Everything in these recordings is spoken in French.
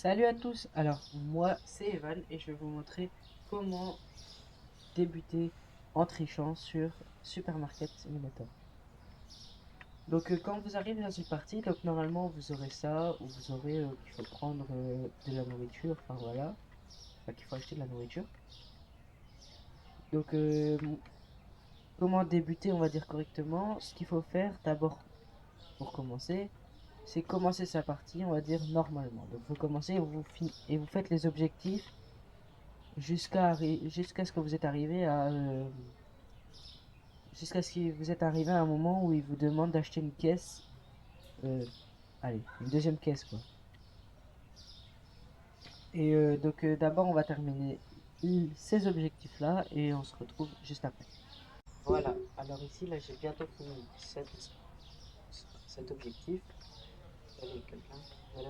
Salut à tous, alors moi c'est Evan et je vais vous montrer comment débuter en trichant sur Supermarket Simulator. Donc quand vous arrivez dans une partie, donc normalement vous aurez ça, ou vous aurez qu'il faut prendre de la nourriture, enfin voilà, enfin, qu'il faut acheter de la nourriture. Donc comment débuter on va dire correctement, ce qu'il faut faire d'abord pour commencer, c'est commencer sa partie on va dire normalement. Donc vous commencez et vous faites les objectifs jusqu'à ce que vous êtes arrivé à jusqu'à ce que vous êtes arrivé à un moment où il vous demande d'acheter une caisse, euh, allez, une deuxième caisse quoi. Et donc d'abord on va terminer ces objectifs là et on se retrouve juste après. Voilà, alors ici là j'ai bientôt fini cet objectif. Allez, quelqu'un, voilà.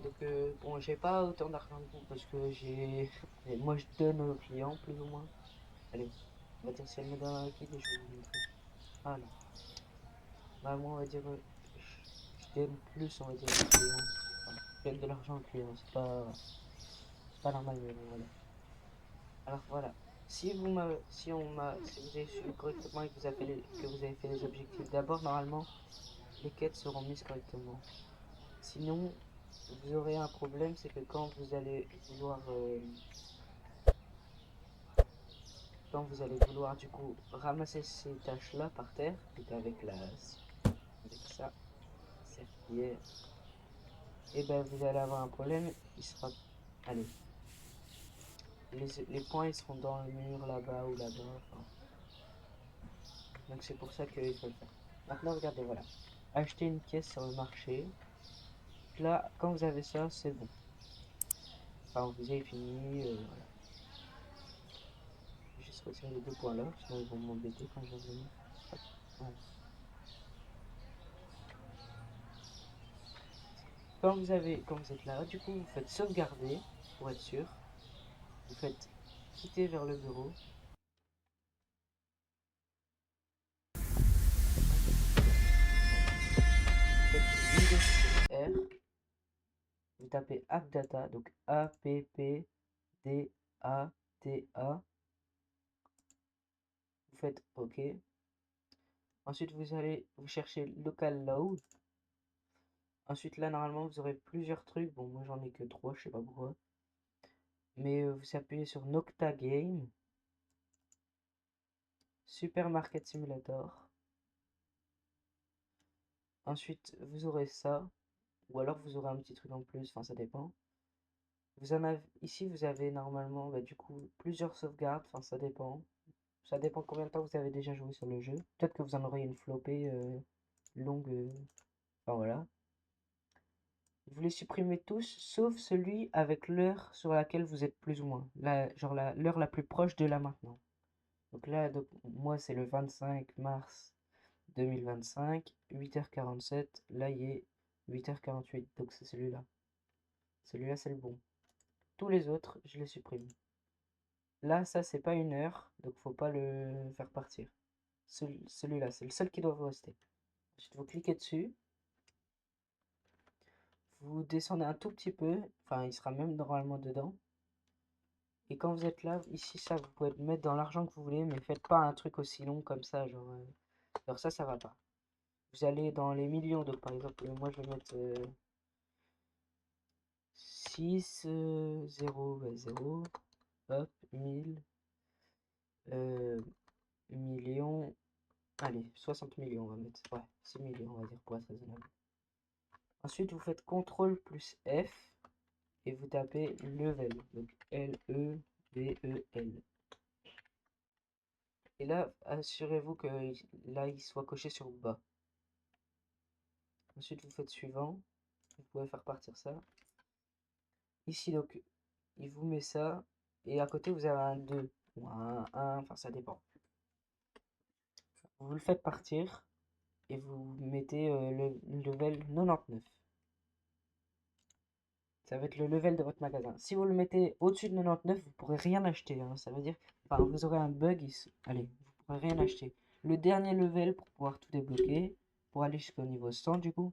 Donc bon, j'ai pas autant d'argent que vous parce que j'ai moi je donne aux clients plus ou moins. Allez, on va dire si elle me donne un liquide et je vais vous montrer. Voilà. Bah, moi, on va dire, je donne plus, on va dire, aux clients. Voilà. Je donne de l'argent aux clients, c'est pas normal, mais bon, voilà. Alors, voilà. Si vous avez suivi correctement et que que vous avez fait les objectifs d'abord, normalement, les quêtes seront mises correctement. Sinon, vous aurez un problème, c'est que quand vous allez vouloir, du coup, ramasser ces tâches-là par terre, donc avec ça, serpillière, et ben vous allez avoir un problème, il sera, allez, les points ils seront dans le mur là-bas ou là-bas, enfin. Donc c'est pour ça qu'il faut le faire. Maintenant regardez, voilà, acheter une caisse sur le marché, là quand vous avez ça c'est bon, enfin vous avez fini, voilà. Je vais juste retirer les deux points là, sinon ils vont m'embêter quand je vais venir. Voilà. Quand vous êtes là, du coup vous faites sauvegarder pour être sûr, vous faites quitter vers le bureau. Faites Windows R, vous tapez AppData, donc AppData, vous faites OK. Ensuite, vous chercher Local Load. Ensuite, là, normalement, vous aurez plusieurs trucs. Bon, moi, j'en ai que 3, je sais pas pourquoi. Mais vous appuyez sur Nocta Game, Supermarket Simulator. Ensuite, vous aurez ça. Ou alors, vous aurez un petit truc en plus. Enfin, ça dépend. Ici, vous avez normalement, bah, du coup, plusieurs sauvegardes. Enfin, ça dépend. Ça dépend combien de temps vous avez déjà joué sur le jeu. Peut-être que vous en aurez une flopée longue. Enfin, voilà. Vous les supprimez tous, sauf celui avec l'heure sur laquelle vous êtes plus ou moins. Genre l'heure la plus proche de là maintenant. Donc là, moi, c'est le 25 mars 2025, 8h47. Là, il est 8h48. Donc c'est celui-là. Celui-là, c'est le bon. Tous les autres, je les supprime. Là, ça, c'est pas une heure, donc faut pas le faire partir. Celui-là, c'est le seul qui doit vous rester. Ensuite, vous cliquez dessus. Vous descendez un tout petit peu. Enfin, il sera même normalement dedans. Et quand vous êtes là, ici, ça, vous pouvez mettre dans l'argent que vous voulez, mais faites pas un truc aussi long comme ça, genre ça va pas. Vous allez dans les millions, donc par exemple, moi je vais mettre 6, 0, 0, hop, 1000, millions, allez, 60 millions on va mettre, ouais, 6 millions on va dire pour être raisonnable. Ensuite, vous faites CTRL plus F et vous tapez level, donc Level. Et là, assurez-vous que là, il soit coché sur bas. Ensuite, vous faites suivant. Vous pouvez faire partir ça. Ici, donc, il vous met ça. Et à côté, vous avez un 2 ou un 1, enfin, ça dépend. Vous le faites partir et vous mettez le level 99. Ça va être le level de votre magasin. Si vous le mettez au-dessus de 99, vous ne pourrez rien acheter, hein. Ça veut dire, enfin, vous aurez un bug. Allez, vous ne pourrez rien acheter. Le dernier level pour pouvoir tout débloquer, pour aller jusqu'au niveau 100 du coup,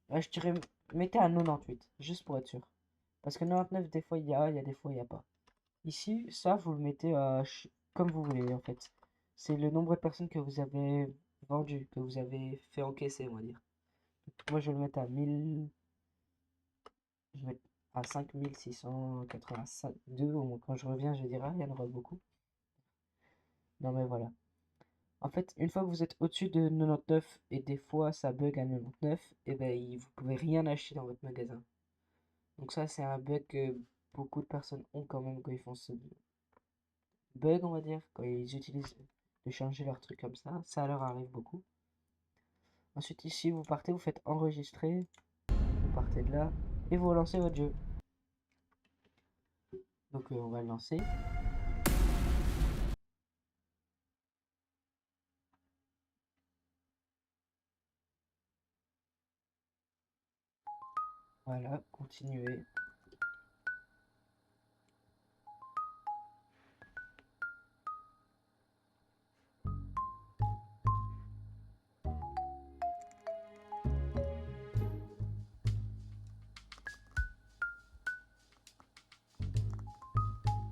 Ouais, je dirais, mettez à 98, juste pour être sûr. Parce que 99, des fois il y a des fois il n'y a pas. Ici, ça, vous le mettez comme vous voulez, en fait. C'est le nombre de personnes que vous avez vendues, que vous avez fait encaisser, on va dire. Moi, je vais le mettre à 1000, je vais mettre à 5682, au moins quand je reviens, je dirais, il y en aura beaucoup. Non, mais voilà. En fait, une fois que vous êtes au-dessus de 99 et des fois ça bug à 99, et ben vous pouvez rien acheter dans votre magasin. Donc ça, c'est un bug que beaucoup de personnes ont quand même quand ils font ce bug, on va dire, quand ils utilisent de changer leur truc comme ça leur arrive beaucoup. Ensuite ici, vous partez, vous faites enregistrer, vous partez de là et vous relancez votre jeu. Donc on va le lancer. Voilà, continuez.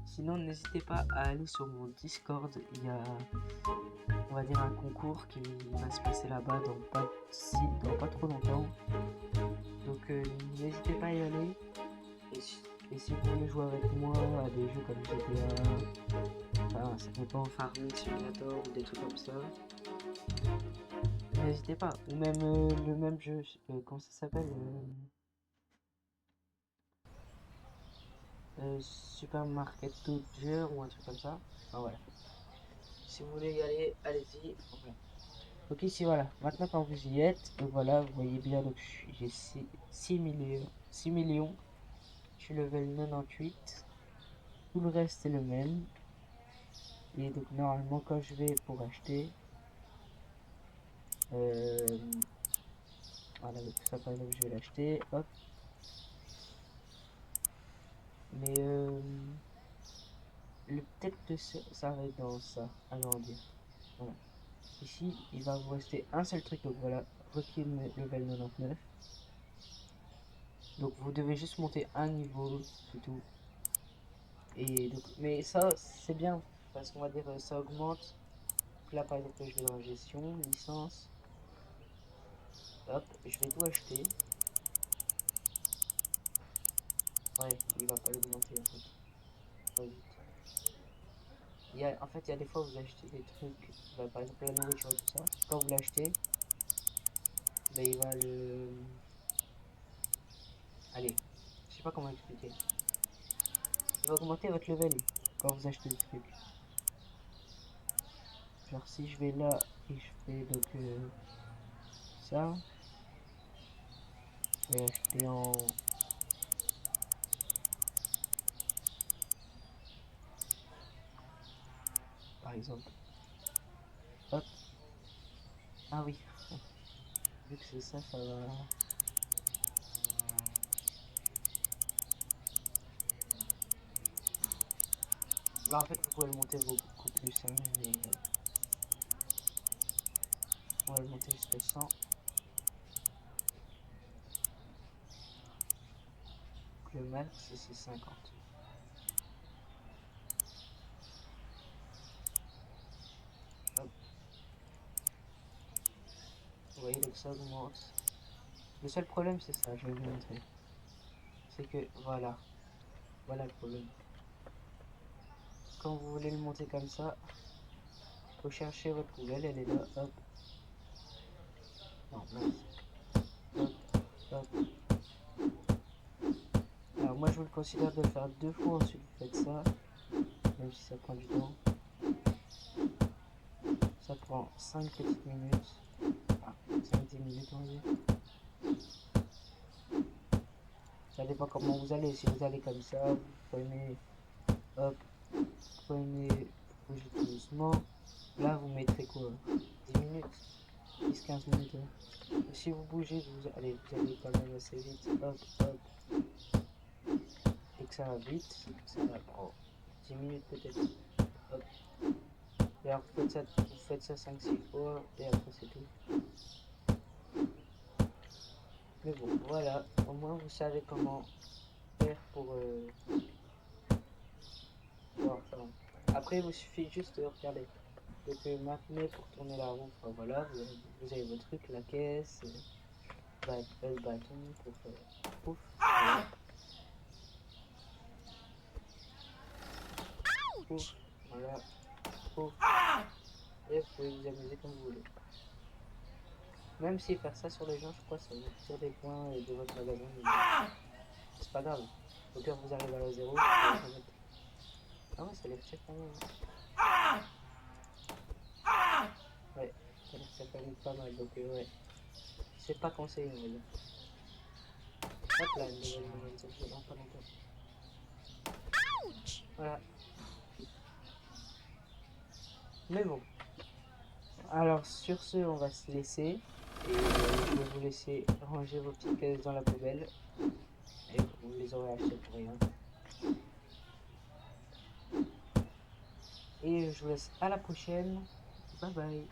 Sinon, n'hésitez pas à aller sur mon Discord. Il y a, on va dire, un concours qui va se passer là-bas dans pas trop longtemps. Donc, n'hésitez pas à y aller. Et si vous voulez jouer avec moi à des jeux comme GTA, enfin, ça dépend, Farming Simulator ou des trucs comme ça, n'hésitez pas. Ou même le même jeu, comment ça s'appelle Super Market Dodger ou un truc comme ça. Enfin voilà. Si vous voulez y aller, allez-y. Voilà. Donc ici voilà, maintenant quand vous y êtes, voilà, vous voyez bien, donc j'ai 6 millions, 6 millions, je suis level 98, tout le reste est le même, et donc normalement quand je vais pour acheter, euh, voilà, donc ça par exemple je vais l'acheter, hop, mais peut-être que ça va être dans ça, agrandir, voilà. Ici, il va vous rester un seul truc, donc voilà, requis level 99. Donc vous devez juste monter un niveau, c'est tout. Et donc, mais ça, c'est bien, parce qu'on va dire ça augmente. Donc là, par exemple, je vais dans gestion, licence. Hop, je vais tout acheter. Ouais, il va pas l'augmenter en fait. Pas vite. En fait, il y a des fois où vous achetez des trucs, bah, par exemple la nourriture et tout ça. Quand vous l'achetez, bah, il va le... Allez, je sais pas comment expliquer. Il va augmenter votre level quand vous achetez des trucs. Genre si je vais là et je fais donc ça, je vais acheter en... Par exemple. Hop. Ah oui. Vu que c'est ça, ça va... Là en fait vous pouvez le monter beaucoup plus, hein, mais on va le monter jusqu'à 100. Donc le max c'est 50. Hop. Vous voyez donc ça augmente. Le seul problème c'est ça, je vais vous montrer. C'est que voilà, voilà le problème. Quand vous voulez le monter comme ça, faut chercher votre poubelle, elle est là, hop. Non, mince. Hop, hop. Alors moi je vous le considère de le faire deux fois, ensuite vous faites ça, même si ça prend du temps. Ça prend 5 petites minutes. Enfin, 5-10 minutes on va dire. Ça dépend comment vous allez. Si vous allez comme ça, vous prenez, hop, prenez, bougez tout doucement. Là, vous mettrez quoi? 10 minutes, 10-15 minutes. Hein. Si vous bougez, vous allez quand même assez vite. Hop, hop. Et que ça va vite, ça va prendre 10 minutes peut-être. Hop. Et alors vous faites ça 5-6 fois et après c'est tout. Mais bon, voilà, au moins vous savez comment faire pour voir ça. Après, il vous suffit juste de regarder. Donc maintenant, pour tourner la roue, enfin, voilà, vous avez votre truc, la caisse, le bâton pour pouf, voilà, pouf, voilà, pouf. Et vous pouvez vous amuser comme vous voulez. Même si faire ça sur les gens, je crois, ça vous tire des points de votre magasin. Mais c'est pas grave. Au pire, vous arrivez à la zéro. Ah ouais, ça les retire quand même. Ouais, ça les retire quand même pas mal. Donc ouais, c'est pas conseillé, on va dire. Hop là, une nouvelle monnaie dans pas longtemps. Voilà. Mais bon. Alors sur ce, on va se laisser. Et je vais vous laisser ranger vos petites caisses dans la poubelle. Et vous les aurez achetées pour rien. Et je vous laisse à la prochaine. Bye bye.